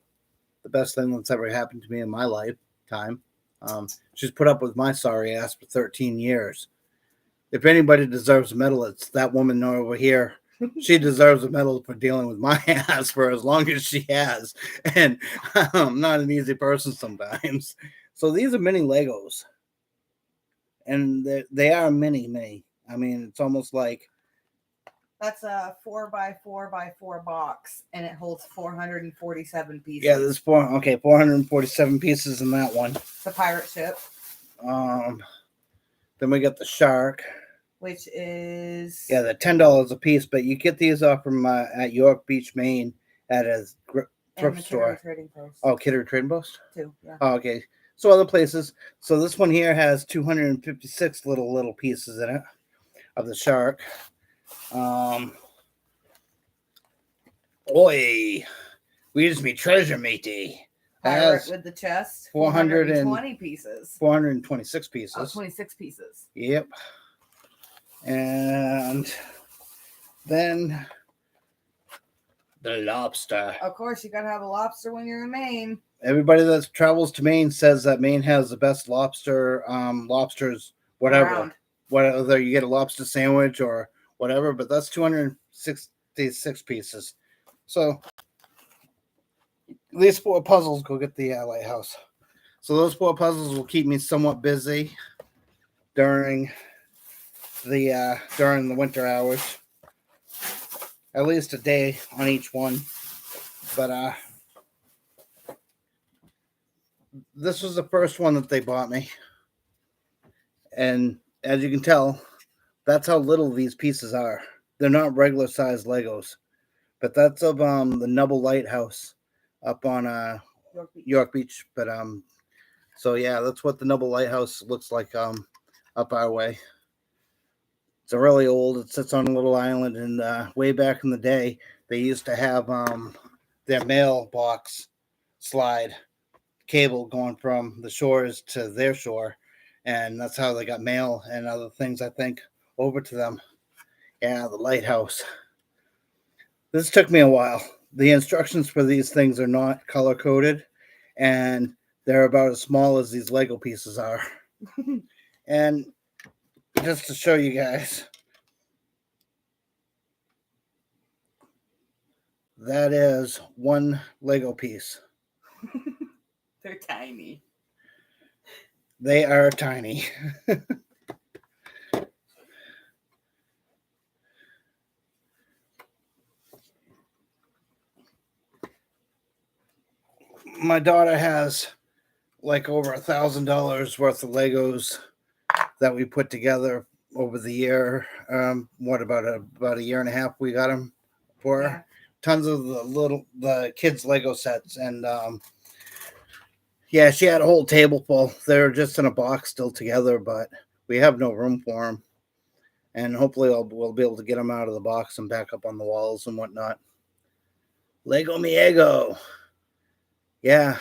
the best thing that's ever happened to me in my lifetime. She's put up with my sorry ass for 13 years. If anybody deserves a medal, it's that woman over here. She deserves a medal for dealing with my ass for as long as she has. And I'm not an easy person sometimes. So these are mini Legos. And they are mini. I mean, it's almost like... That's a 4x4x4 box, and it holds 447 pieces. Yeah, there's 447 pieces in that one. It's a pirate ship. Then we got the shark. Which is... Yeah, they're $10 a piece, but you get these off from at York Beach, Maine at a thrift store. Trading Post. Oh, Kittery Trading Post? Too, yeah. Oh, okay. So other places. So this one here has 256 little pieces in it of the shark. Oi, where's me treasure, matey? Pirate with the chest. 420 pieces. 426 pieces. Oh, 26 pieces. Yep. And then the lobster. Of course, you gotta have a lobster when you're in Maine. Everybody that travels to Maine says that Maine has the best lobsters, whatever. Around. Whether you get a lobster sandwich or whatever, but that's 266 pieces. So these 4 puzzles go get the lighthouse. So those 4 puzzles will keep me somewhat busy during the winter hours. At least a day on each one. But this was the first one that they bought me. And as you can tell, that's how little these pieces are. They're not regular sized Legos. But that's of the Nubble Lighthouse up on York Beach. But so yeah, that's what the Nubble Lighthouse looks like up our way. It's a really old. It sits on a little island, and way back in the day, they used to have their mailbox slide cable going from the shores to their shore, and that's how they got mail and other things, I think, over to them. Yeah, the lighthouse. This took me a while. The instructions for these things are not color coded, and they're about as small as these Lego pieces are. And just to show you guys, that is one Lego piece. They're tiny. They are tiny. My daughter has like over $1,000 worth of Legos that we put together over the year. What about a year and a half? We got them for her. Yeah. Tons of the kids Lego sets, and yeah, she had a whole table full. They're just in a box still together, but we have no room for them. And hopefully we'll be able to get them out of the box and back up on the walls and whatnot. Lego Miego. Yeah.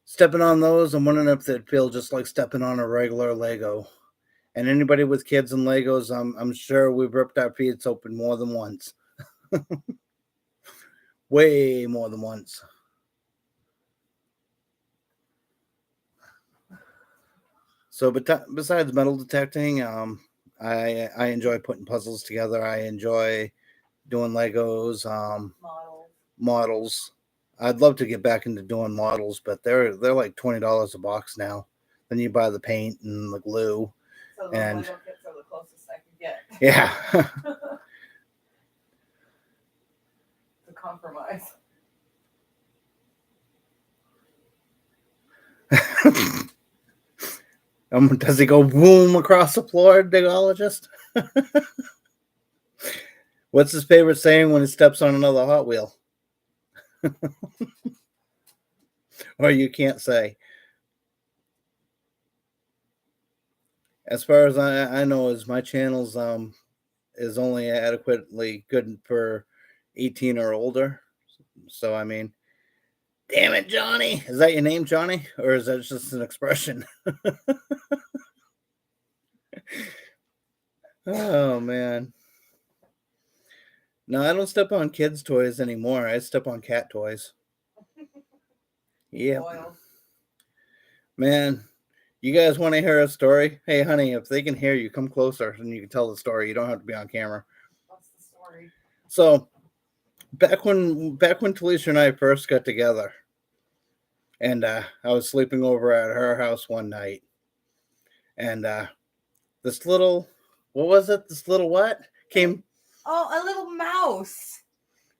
Stepping on those, I'm wondering if they'd feel just like stepping on a regular Lego. And anybody with kids and Legos, I'm sure we've ripped our feet open more than once. Way more than once. So, but besides metal detecting, I enjoy putting puzzles together. I enjoy doing Legos, models. I'd love to get back into doing models, but they're like $20 a box now. Then you buy the paint and the glue. So the And Lego kits are the closest I could get. yeah. It's a compromise. Does he go boom across the floor, digologist? What's his favorite saying when he steps on another Hot Wheel? Or you can't say. As far as I know, is my channel's is only adequately good for 18 or older. So I mean, damn it, Johnny. Is that your name, Johnny? Or is that just an expression? Oh man. No, I don't step on kids' toys anymore. I step on cat toys. Yeah. Man, you guys want to hear a story? Hey, honey, if they can hear you, come closer and you can tell the story. You don't have to be on camera. What's the story? So, back when Talisha and I first got together, and I was sleeping over at her house one night, and this little, what was it? This little what came? Oh, a little mouse.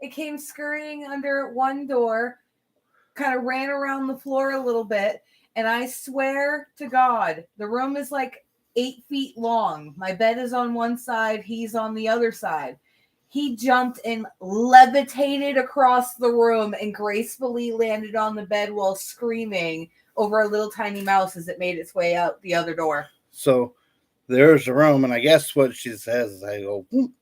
It came scurrying under one door, kind of ran around the floor a little bit, and I swear to God, the room is like 8 feet long. My bed is on one side, he's on the other side. He jumped and levitated across the room and gracefully landed on the bed while screaming over a little tiny mouse as it made its way out the other door. So there's the room, and I guess what she says is I go, ooh,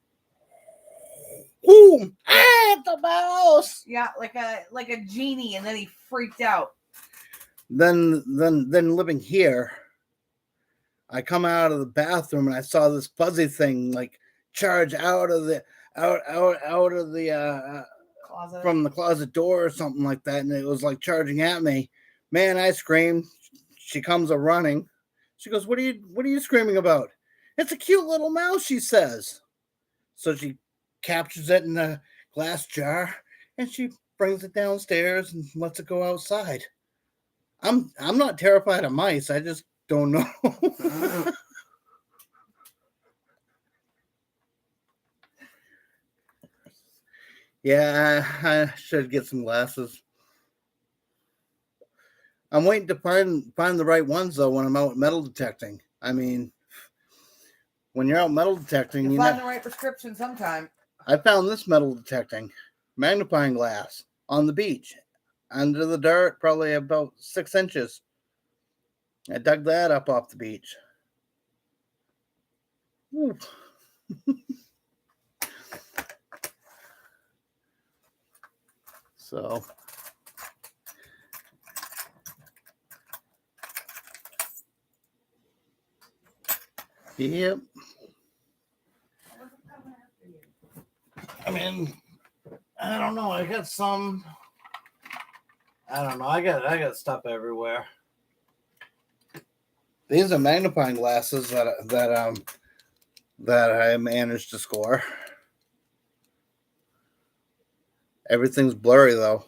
the mouse. Yeah, like a genie, and then he freaked out. Then living here, I come out of the bathroom and I saw this fuzzy thing like charge out of the Closet. from the closet door or something like that, and it was like charging at me. Man, I screamed. She comes a running. She goes, what are you screaming about? It's a cute little mouse, she says. So she captures it in a glass jar and she brings it downstairs and lets it go outside. I'm not terrified of mice. I just don't know. Yeah, I should get some glasses. I'm waiting to find the right ones though when I'm out metal detecting. I mean, when you're out metal detecting, You'll find the right prescription sometime. I found this metal detecting magnifying glass on the beach, under the dirt, probably about 6 inches. I dug that up off the beach. So yep. I mean, I don't know. I got some. I don't know. I got stuff everywhere. These are magnifying glasses that I managed to score. Everything's blurry though.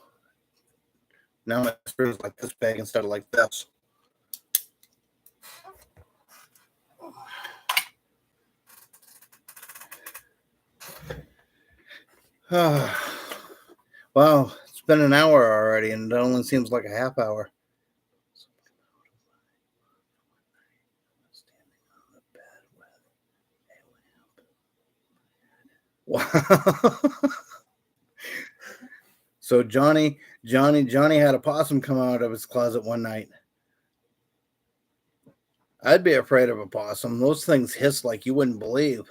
Now my screen's like this big instead of like this. Wow, it's been an hour already, and it only seems like a half hour. Wow. So Johnny had a possum come out of his closet one night. I'd be afraid of a possum. Those things hiss like you wouldn't believe.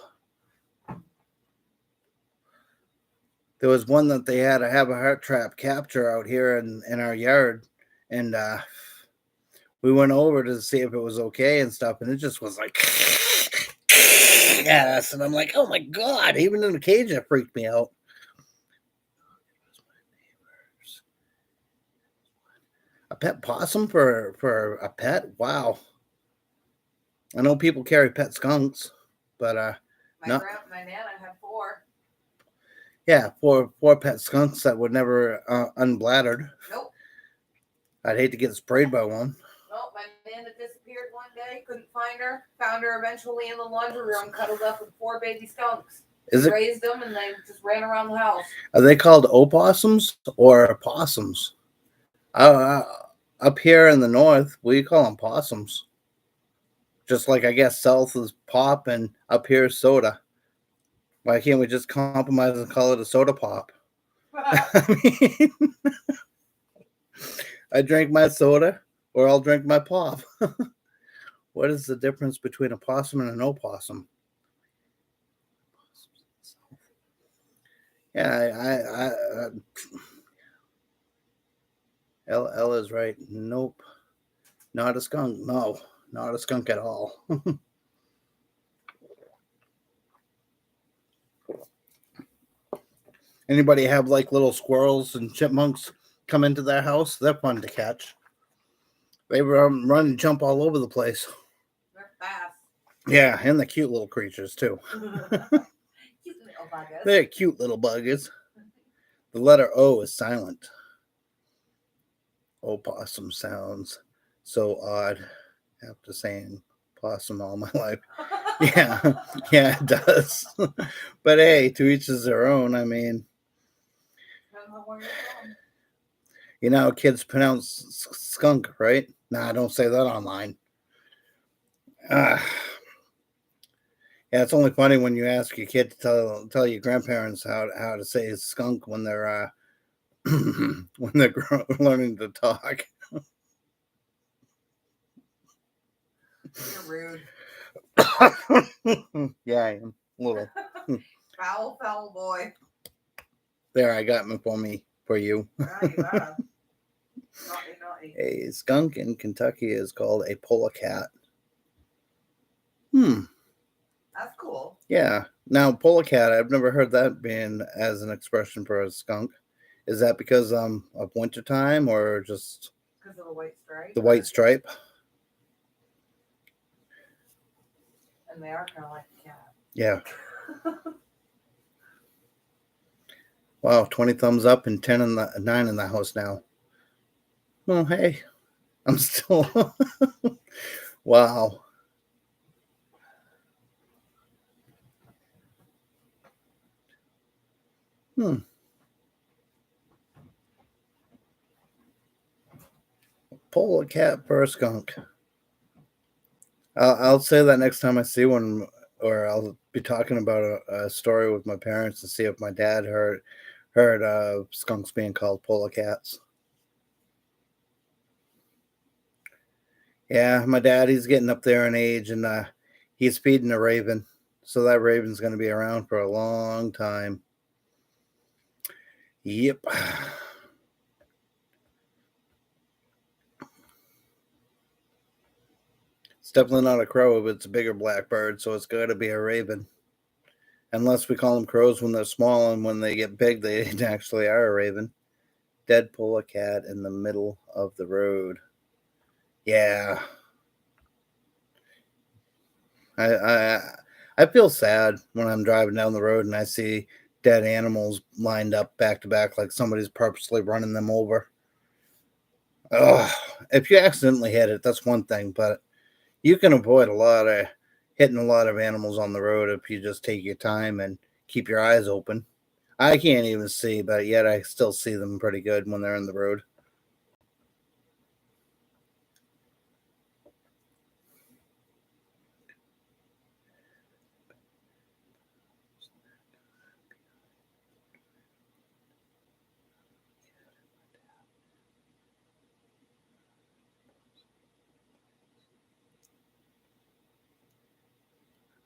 There was one that they had to have a heart trap capture out here in our yard, and we went over to see if it was okay and stuff, and it just was like yes, and I'm like, oh my god! Even in the cage, it freaked me out. A pet possum for a pet? Wow. I know people carry pet skunks, but my nana had 4. Yeah, four pet skunks that would never unbladdered. Nope. I'd hate to get sprayed by one. Nope, my nana disappeared one day, couldn't find her. Found her eventually in the laundry room, cuddled up with 4 baby skunks. Raised them, and they just ran around the house. Are they called opossums or possums? Up here in the north, we call them possums. Just like I guess south is pop and up here is soda. Why can't we just compromise and call it a soda pop? I mean, I drink my soda or I'll drink my pop. What is the difference between a possum and an opossum? Yeah, Ella's right. Nope. Not a skunk. No, not a skunk at all. Anybody have like little squirrels and chipmunks come into their house? They're fun to catch. They run and jump all over the place. They're fast. Yeah, and the cute little creatures too. Cute little buggers. They're cute little buggers. The letter O is silent. Opossum sounds so odd after saying possum all my life. Yeah, it does. But hey, to each is their own. I mean, you know how kids pronounce skunk, right? Nah, don't say that online. Yeah, it's only funny when you ask your kid to tell your grandparents how to say skunk when they're when they're learning to talk. You're rude. Yeah, I am a little. Foul boy. There, I got me for you. Naughty. A skunk in Kentucky is called a polecat. That's cool. Yeah. Now, polecat, I've never heard that being as an expression for a skunk. Is that because of wintertime or just because of the white stripe? The white stripe. And they are kind of like a cat. Yeah. Wow, 20 thumbs up and 9 in the house now. Oh, hey. I'm still... Wow. Polecat for a skunk. I'll say that next time I see one, or I'll be talking about a story with my parents to see if my dad heard skunks being called polecats. Yeah, my dad, he's getting up there in age, and he's feeding a raven, so that raven's going to be around for a long time. Yep. definitely not a crow, but it's a bigger blackbird, so it's got to be a raven. Unless we call them crows when they're small, and when they get big, they actually are a raven. Dead polar cat in the middle of the road. Yeah. I feel sad when I'm driving down the road and I see dead animals lined up back to back like somebody's purposely running them over. Ugh. If you accidentally hit it, that's one thing, but you can avoid hitting a lot of animals on the road if you just take your time and keep your eyes open. I can't even see, but yet I still see them pretty good when they're in the road.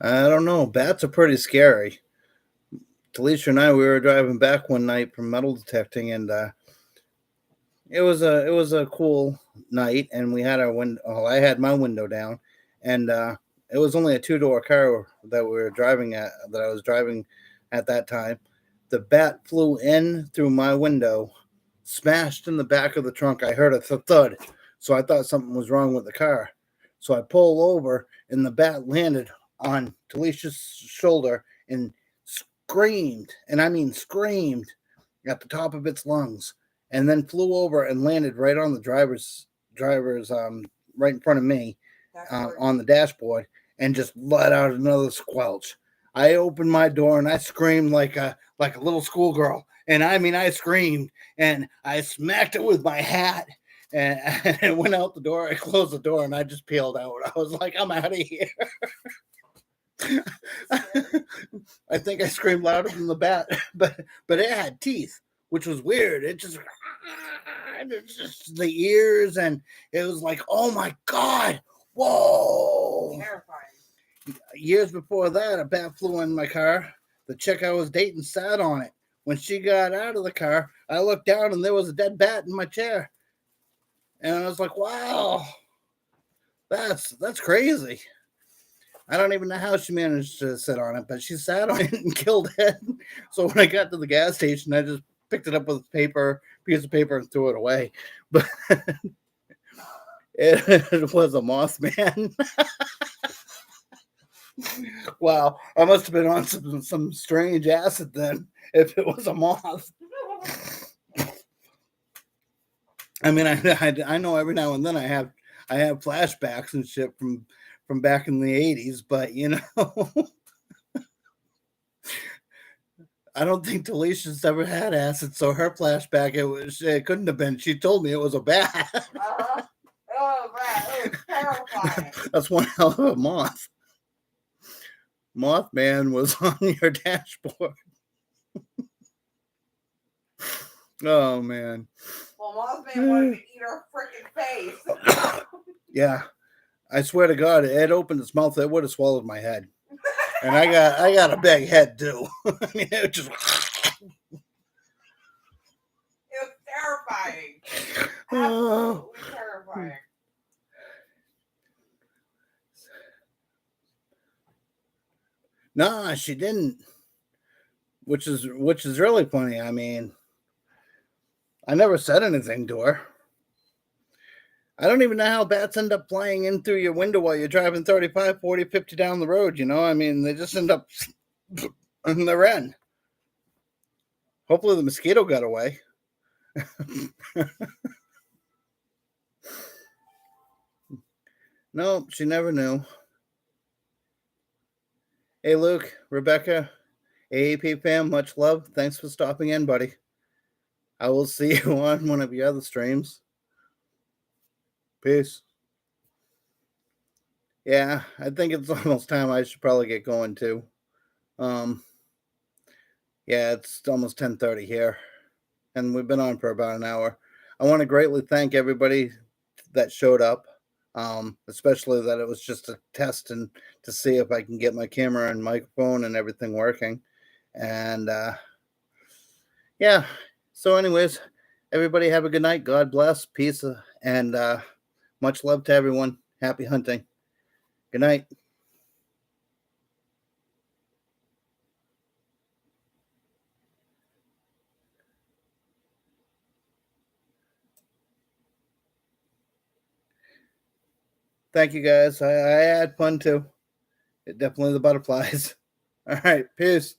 I don't know. Bats are pretty scary. Talisha and I, we were driving back one night from metal detecting, and it was a cool night, and we had our window. Well, I had my window down, and it was only a 2-door car that we were driving at. That I was driving at that time. The bat flew in through my window, smashed in the back of the trunk. I heard a thud, so I thought something was wrong with the car. So I pulled over, and the bat landed on Talisha's shoulder and screamed, and I mean screamed, at the top of its lungs, and then flew over and landed right on the driver's right in front of me on the dashboard, and just let out another squelch. I opened my door and I screamed like a little schoolgirl, and I mean I screamed and I smacked it with my hat. And it went out the door. I closed the door and I just peeled out. I was like, I'm out of here. I think I screamed louder than the bat, but it had teeth, which was weird. It's just the ears, and it was like, oh my god, whoa! Terrifying. Years before that, a bat flew in my car. The chick I was dating sat on it. When she got out of the car, I looked down and there was a dead bat in my chair, and I was like, wow, that's crazy. I don't even know how she managed to sit on it, but she sat on it and killed it. So when I got to the gas station, I just picked it up with a piece of paper, and threw it away. But it was a Mothman. Wow, I must have been on some strange acid then, if it was a moth. I mean, I know every now and then I have flashbacks and shit from back in the 80s, but you know, I don't think Talisha's ever had acid, so her flashback it couldn't have been. She told me it was a bat. Uh-huh. Oh, man, it was terrifying. That's one hell of a moth. Mothman was on your dashboard. Oh man. Well, Mothman wanted to eat her freaking face. Yeah. I swear to God, it opened its mouth, it would have swallowed my head. And I got a big head too. I mean, it just It was terrifying. oh. Absolutely terrifying. Nah, she didn't. Which is really funny. I mean, I never said anything to her. I don't even know how bats end up flying in through your window while you're driving 35, 40, 50 down the road, you know? I mean, they just end up and they're in. Hopefully the mosquito got away. No, she never knew. Hey, Luke, Rebecca, AAP fam, much love. Thanks for stopping in, buddy. I will see you on one of your other streams. Peace. Yeah, I think it's almost time I should probably get going too. Yeah, it's almost 10:30 here, and we've been on for about an hour. I want to greatly thank everybody that showed up, especially that it was just a test and to see if I can get my camera and microphone and everything working. And yeah, so anyways, everybody have a good night. God bless, peace, and much love to everyone. Happy hunting. Good night. Thank you guys. I had fun too. Definitely the butterflies. All right. Peace.